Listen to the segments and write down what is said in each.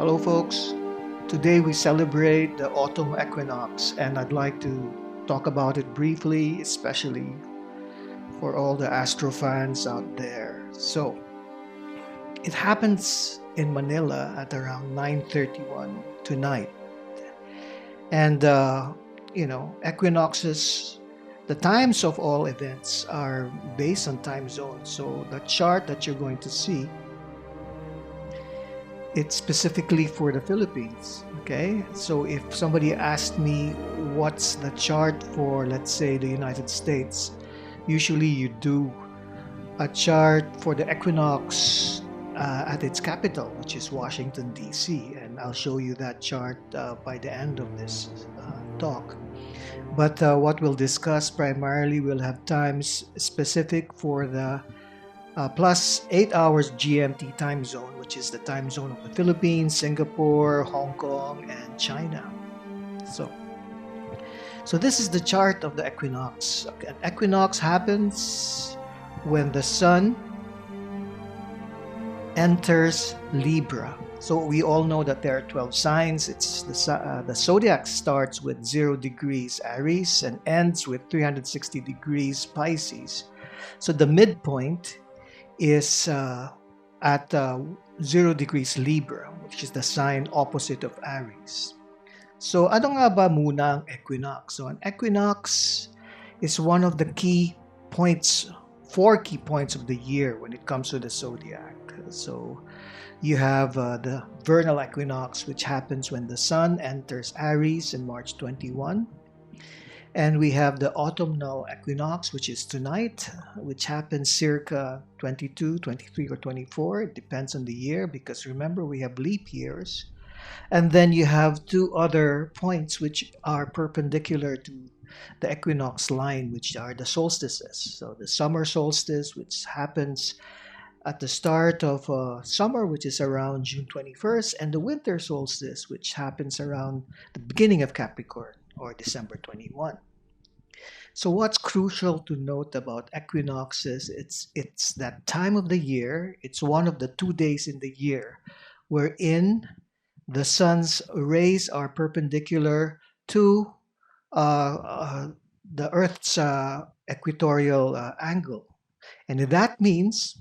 Hello, folks. Today we celebrate the autumn equinox, and I'd like to talk about it briefly, especially for all the astro fans out there. So, it happens in Manila at around 9:31 tonight, and equinoxes. The times of all events are based on time zones. So the chart that you're going to see, it's specifically for the Philippines. Okay, so if somebody asked me what's the chart for, let's say, the United States, usually you do a chart for the equinox at its capital, which is Washington, D.C., and I'll show you that chart by the end of this talk. But what we'll discuss primarily, we'll have times specific for the plus 8 hours GMT time zone, which is the time zone of the Philippines, Singapore, Hong Kong, and China. So, so this is the chart of the equinox. An equinox happens when the sun enters Libra. So we all know that there are 12 signs. It's the zodiac starts with 0 degrees Aries and ends with 360 degrees Pisces. So the midpoint is at 0 degrees Libra, which is the sign opposite of Aries. So ano nga ba muna ang equinox? So an equinox is one of the key points, 4 key points of the year when it comes to the zodiac. So you have the vernal equinox, which happens when the sun enters Aries in March 21. And we have the autumnal equinox, which is tonight, which happens circa 22, 23, or 24. It depends on the year because remember, we have leap years. And then you have 2 other points which are perpendicular to the equinox line, which are the solstices. So the summer solstice, which happens at the start of summer, which is around June 21st, and the winter solstice, which happens around the beginning of Capricorn or December 21. So what's crucial to note about equinoxes, it's that time of the year, it's one of the 2 days in the year wherein the sun's rays are perpendicular to the Earth's equatorial angle. And that means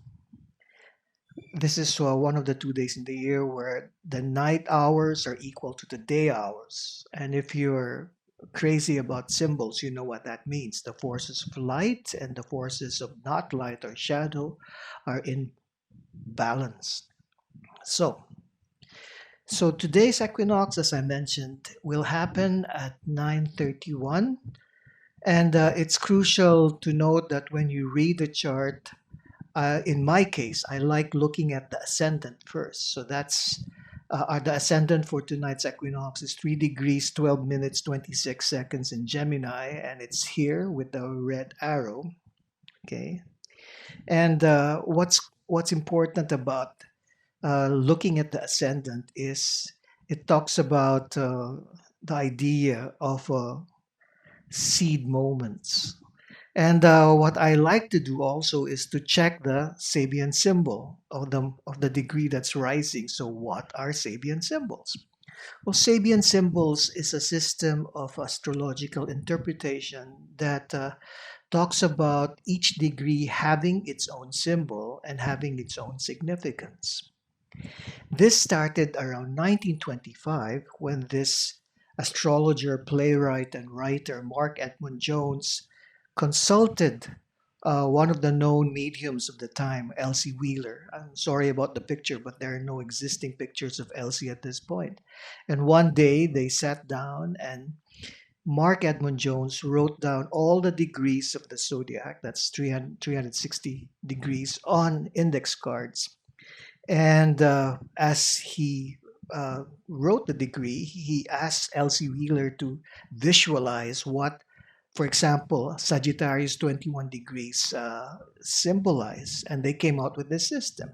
this is one of the 2 days in the year where the night hours are equal to the day hours. And if you're crazy about symbols, you know what that means. The forces of light and the forces of not light or shadow are in balance. So today's equinox, as I mentioned, will happen at 9:31. And it's crucial to note that when you read the chart, in my case, I like looking at the ascendant first. So that's the ascendant for tonight's equinox is 3 degrees, 12 minutes, 26 seconds in Gemini, and it's here with the red arrow. Okay. And what's important about looking at the ascendant is it talks about the idea of seed moments. And what I like to do also is to check the Sabian symbol of the degree that's rising. So what are Sabian symbols? Well, Sabian symbols is a system of astrological interpretation that talks about each degree having its own symbol and having its own significance. This started around 1925 when this astrologer, playwright, and writer Mark Edmund Jones consulted one of the known mediums of the time, Elsie Wheeler. I'm sorry about the picture, but there are no existing pictures of Elsie at this point. And one day they sat down and Mark Edmund Jones wrote down all the degrees of the zodiac, that's 360 degrees, on index cards. And as he wrote the degree, he asked Elsie Wheeler to visualize what, for example, Sagittarius 21 degrees symbolize, and they came out with this system.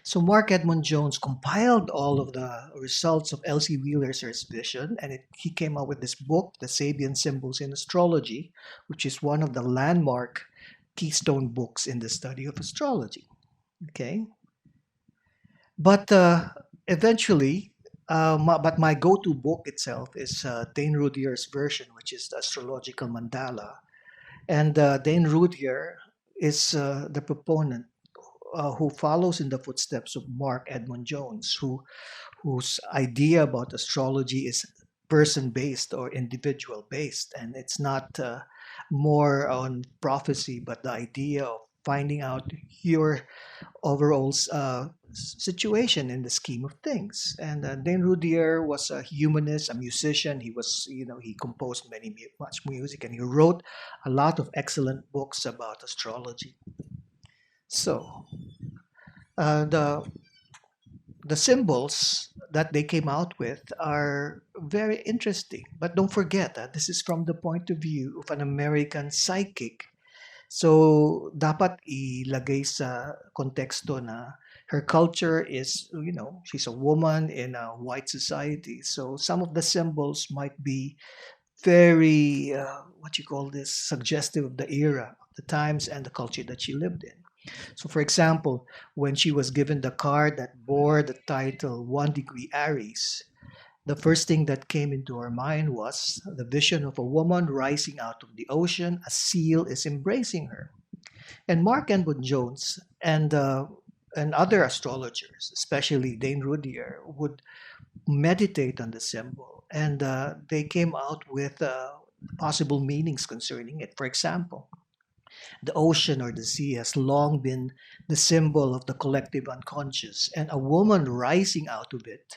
So Mark Edmund Jones compiled all of the results of Elsie Wheeler's vision, and he came out with this book, The Sabian Symbols in Astrology, which is one of the landmark keystone books in the study of astrology. Okay, but eventually, but my go-to book itself is Dane Rudhyar's version, which is the astrological mandala. And Dane Rudhyar is the proponent who follows in the footsteps of Mark Edmund Jones, whose idea about astrology is person based or individual based, and it's not more on prophecy, but the idea of finding out your overall situation in the scheme of things. And Dane Rudier was a humanist, a musician. He was, he composed much music, and he wrote a lot of excellent books about astrology. So the symbols that they came out with are very interesting. But don't forget that this is from the point of view of an American psychic. So, dapat ilagay sa konteksto na her culture is, she's a woman in a white society. So, some of the symbols might be very, what you call this, suggestive of the era, the times, and the culture that she lived in. So, for example, when she was given the card that bore the title One Degree Aries, the first thing that came into her mind was the vision of a woman rising out of the ocean. A seal is embracing her. And Mark Edwin Jones and other astrologers, especially Dane Rudier, would meditate on the symbol, and they came out with possible meanings concerning it. For example, the ocean or the sea has long been the symbol of the collective unconscious, and a woman rising out of it,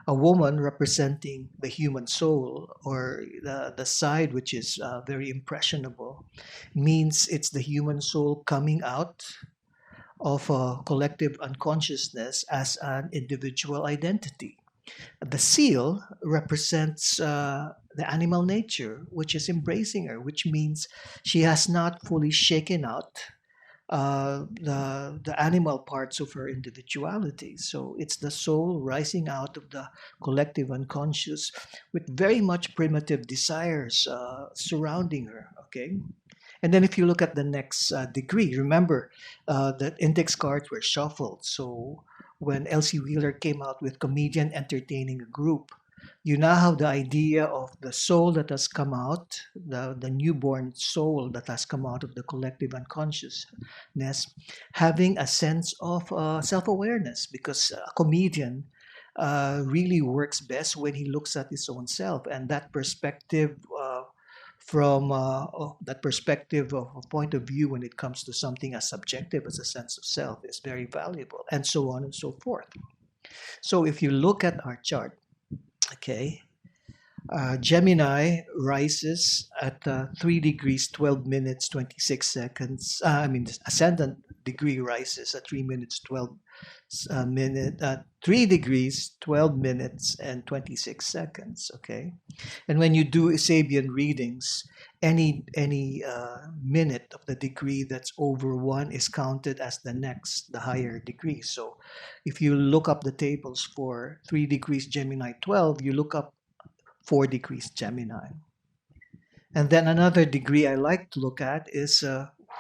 a woman representing the human soul or the side which is very impressionable, means it's the human soul coming out of a collective unconsciousness as an individual identity. The seal represents the animal nature, which is embracing her, which means she has not fully shaken out the animal parts of her individuality. So it's the soul rising out of the collective unconscious with very much primitive desires surrounding her. Okay. And then if you look at the next degree, remember that index cards were shuffled. So when Elsie Wheeler came out with comedian entertaining a group, you now have the idea of the soul that has come out, the newborn soul that has come out of the collective unconsciousness, having a sense of self-awareness, because a comedian really works best when he looks at his own self, and that perspective from that perspective of a point of view when it comes to something as subjective as a sense of self is very valuable, and so on and so forth. So if you look at our chart, okay, Gemini rises at 3 degrees 12 minutes 26 seconds. The ascendant degree rises at 3 minutes 12 3 degrees 12 minutes and 26 seconds. Okay, and when you do Sabian readings, any minute of the degree that's over one is counted as the next, the higher degree. So if you look up the tables for 3 degrees Gemini 12, you look up 4 degrees Gemini. And then another degree I like to look at is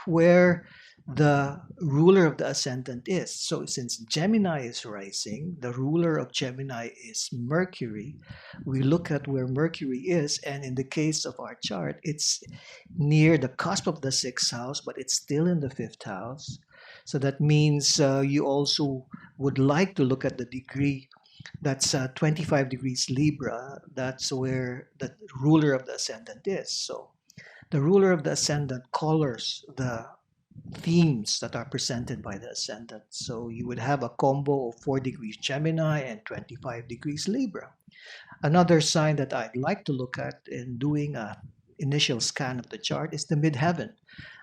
where the ruler of the ascendant is. So since Gemini is rising, the ruler of Gemini is Mercury. We look at where Mercury is, and in the case of our chart, it's near the cusp of the sixth house, but it's still in the fifth house. So that means you also would like to look at the degree that's 25 degrees Libra. That's where the ruler of the ascendant is. So the ruler of the ascendant colors the themes that are presented by the ascendant. So you would have a combo of 4 degrees Gemini and 25 degrees Libra. Another sign that I'd like to look at in doing a initial scan of the chart is the midheaven,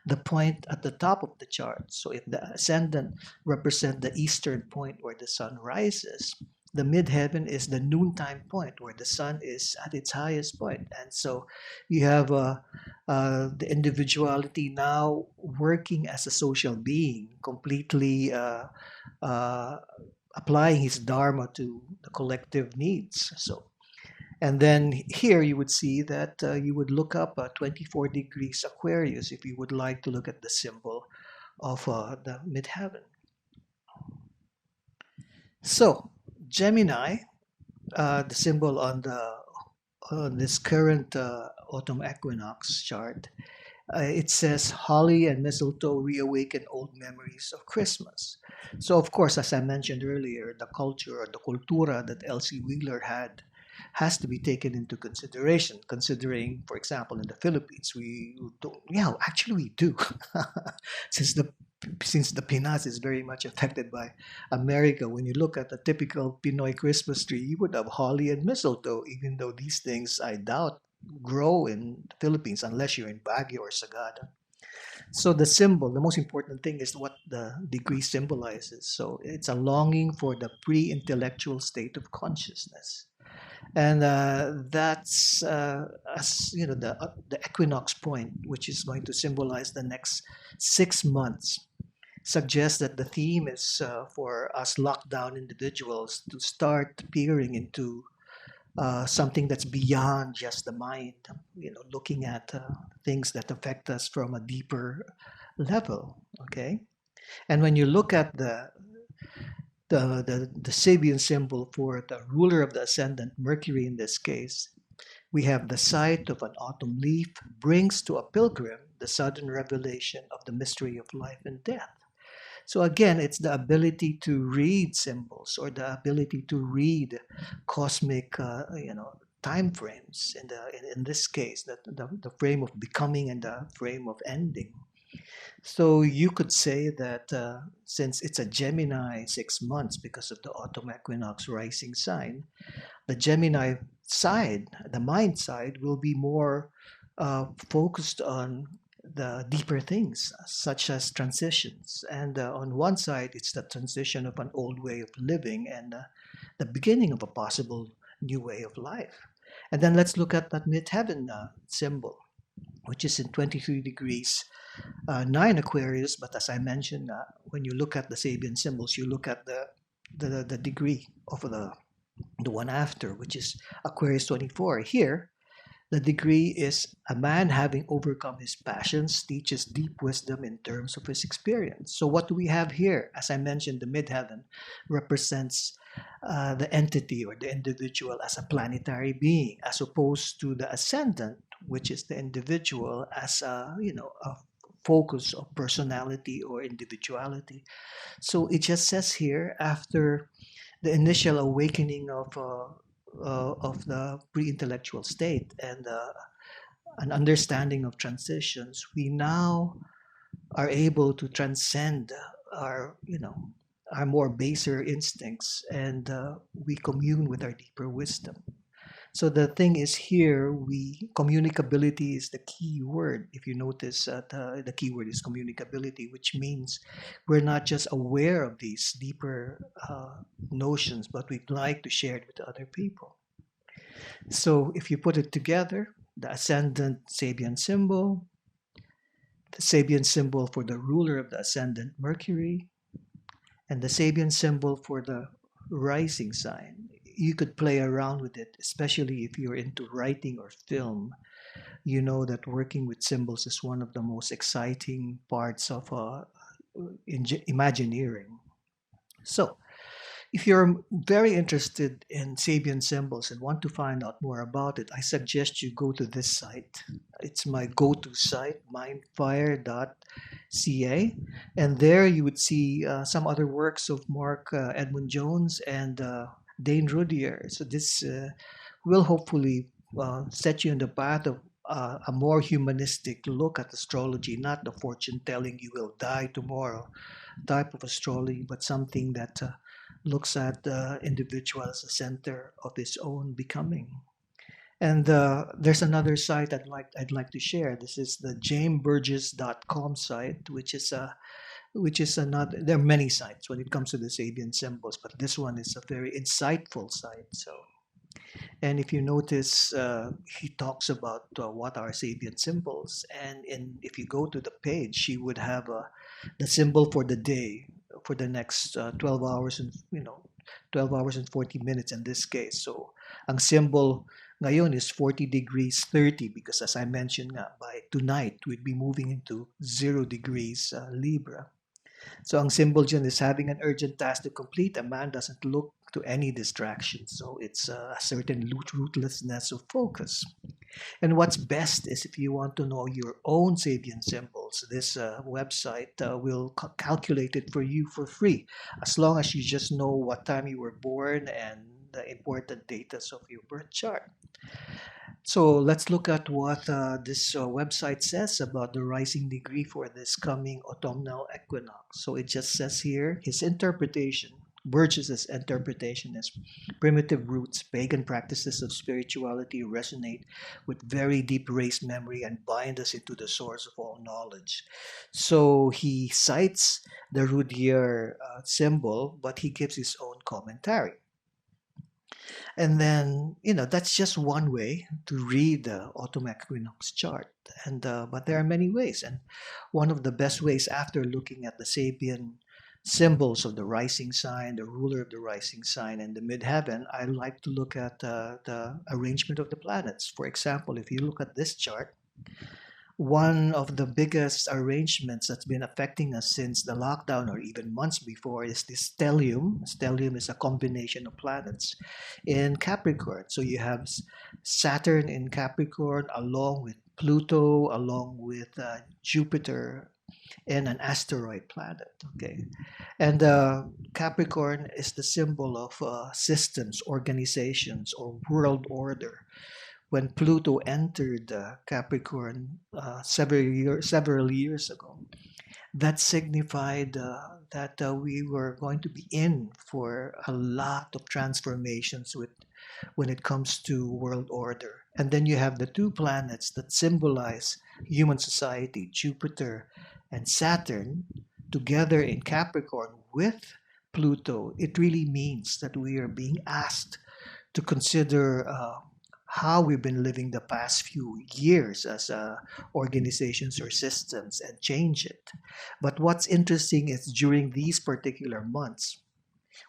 the point at the top of the chart. So if the ascendant represents the eastern point where the sun rises, the midheaven is the noontime point where the sun is at its highest point. And so you have the individuality now working as a social being, completely uh, applying his dharma to the collective needs. So and then here you would see that you would look up 24 degrees Aquarius if you would like to look at the symbol of the midheaven. So Gemini, the symbol on this current autumn equinox chart, it says holly and mistletoe reawaken old memories of Christmas. So, of course, as I mentioned earlier, the culture or the cultura that Elsie Wheeler had has to be taken into consideration. Considering, for example, in the Philippines, we don't, yeah, actually we do, since the Pinas is very much affected by America. When you look at a typical Pinoy Christmas tree, you would have holly and mistletoe, even though these things I doubt grow in the Philippines unless you're in Baguio or Sagada. So the symbol, the most important thing is what the degree symbolizes. So it's a longing for the pre-intellectual state of consciousness, and that's as you know the equinox point, which is going to symbolize the next 6 months. Suggests that the theme is for us lockdown individuals to start peering into something that's beyond just the mind, looking at things that affect us from a deeper level. Okay. And when you look at the Sabian symbol for the ruler of the ascendant, Mercury in this case, we have the sight of an autumn leaf brings to a pilgrim the sudden revelation of the mystery of life and death. So again, it's the ability to read symbols or the ability to read cosmic, time frames. In this case, the frame of becoming and the frame of ending. So you could say that since it's a Gemini 6 months because of the autumn equinox rising sign, the Gemini side, the mind side, will be more focused on the deeper things, such as transitions. And on one side, it's the transition of an old way of living and the beginning of a possible new way of life. And then let's look at that midheaven symbol, which is in 23 degrees 9 Aquarius. But as I mentioned, when you look at the Sabian symbols, you look at the degree of the one after, which is Aquarius 24. Here, the degree is a man having overcome his passions teaches deep wisdom in terms of his experience. So, what do we have here? As I mentioned, the midheaven represents the entity or the individual as a planetary being, as opposed to the ascendant, which is the individual as a focus of personality or individuality. So it just says here after the initial awakening of the pre-intellectual state and an understanding of transitions, we now are able to transcend our, our more baser instincts, and we commune with our deeper wisdom. So the thing is here, we communicability is the key word. If you notice, the key word is communicability, which means we're not just aware of these deeper notions, but we'd like to share it with other people. So if you put it together, the ascendant Sabian symbol, the Sabian symbol for the ruler of the ascendant Mercury, and the Sabian symbol for the rising sign. You could play around with it, especially if you're into writing or film. You know that working with symbols is one of the most exciting parts of Imagineering. So, if you're very interested in Sabian symbols and want to find out more about it, I suggest you go to this site. It's my go-to site, mindfire.ca, and there you would see some other works of Mark Edmund Jones and Dane Rudier. So this will hopefully set you in the path of a more humanistic look at astrology, not the fortune telling you will die tomorrow type of astrology, but something that looks at the individual as a center of his own becoming. And there's another site I'd like to share. This is the jameburgess.com site, which is another. There are many sites when it comes to the Sabian symbols, but this one is a very insightful site. So, and if you notice, he talks about what are Sabian symbols, and if you go to the page, she would have the symbol for the day for the next 12 hours and 12 hours and 40 minutes in this case. So, ang symbol ngayon is 40 degrees 30 because as I mentioned nga, by tonight we'd be moving into 0 degrees Libra. So ang symbol dyan is having an urgent task to complete. A man doesn't look to any distractions. So it's a certain rootlessness of focus. And what's best is if you want to know your own Sabian symbols, this website will calculate it for you for free, as long as you just know what time you were born and the important data of your birth chart. So let's look at what this website says about the rising degree for this coming autumnal equinox. So it just says here his interpretation. Burgess's interpretation is primitive roots, pagan practices of spirituality resonate with very deep race memory and bind us into the source of all knowledge. So he cites the Rudier symbol, but he gives his own commentary. And then, that's just one way to read the autumn equinox chart. And but there are many ways, and one of the best ways after looking at the Sabian symbols of the rising sign, the ruler of the rising sign, and the midheaven, I like to look at the arrangement of the planets. For example, if you look at this chart, one of the biggest arrangements that's been affecting us since the lockdown or even months before is this stellium. Stellium is a combination of planets in Capricorn. So you have Saturn in Capricorn along with Pluto, along with Jupiter and an asteroid planet. Okay. And Capricorn is the symbol of systems, organizations, or world order. When Pluto entered Capricorn several years ago, that signified that we were going to be in for a lot of transformations when it comes to world order. And then you have the two planets that symbolize human society, Jupiter and Saturn, together in Capricorn with Pluto. It really means that we are being asked to consider how we've been living the past few years as organizations or systems and change it. But what's interesting is during these particular months,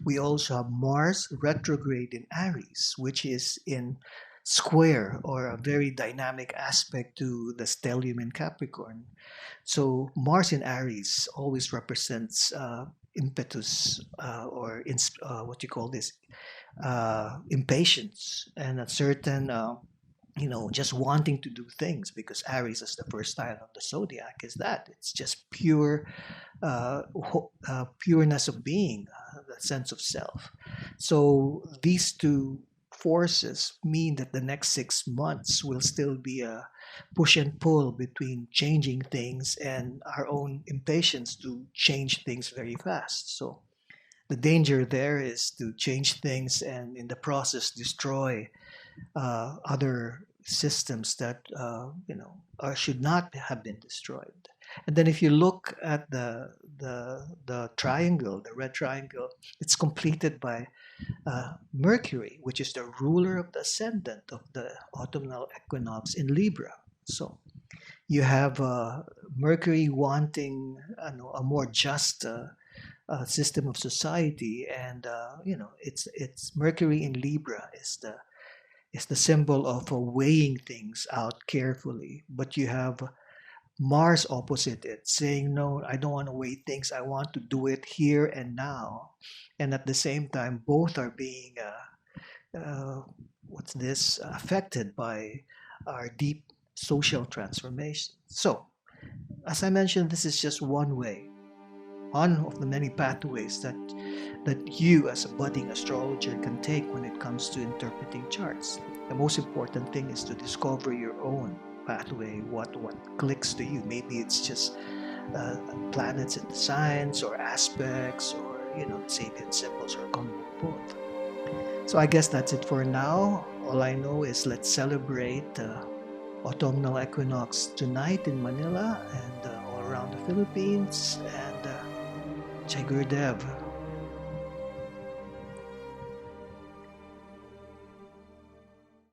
we also have Mars retrograde in Aries, which is in square or a very dynamic aspect to the stellium in Capricorn. So Mars in Aries always represents impetus or what you call this impatience and a certain just wanting to do things, because Aries is the first sign of the zodiac. Is that it's just pure pureness of being, the sense of self. So these two forces mean that the next 6 months will still be a push and pull between changing things and our own impatience to change things very fast. So the danger there is to change things and in the process destroy other systems that should not have been destroyed. And then if you look at the triangle, the red triangle, it's completed by Mercury, which is the ruler of the ascendant of the autumnal equinox in Libra. So you have Mercury wanting a more just system of society, and it's Mercury in Libra is the symbol of weighing things out carefully. But you have Mars opposite it, saying, no, I don't want to weigh things. I want to do it here and now. And at the same time, both are being, affected by our deep social transformation. So, as I mentioned, this is just one of the many pathways that you as a budding astrologer can take when it comes to interpreting charts. The most important thing is to discover your own pathway, what clicks to you. Maybe it's just planets in the signs or aspects or Sabian symbols or a combo of both. So I guess that's it for now. All I know is let's celebrate autumnal equinox tonight in Manila and all around the Philippines, and Jai Gurudev.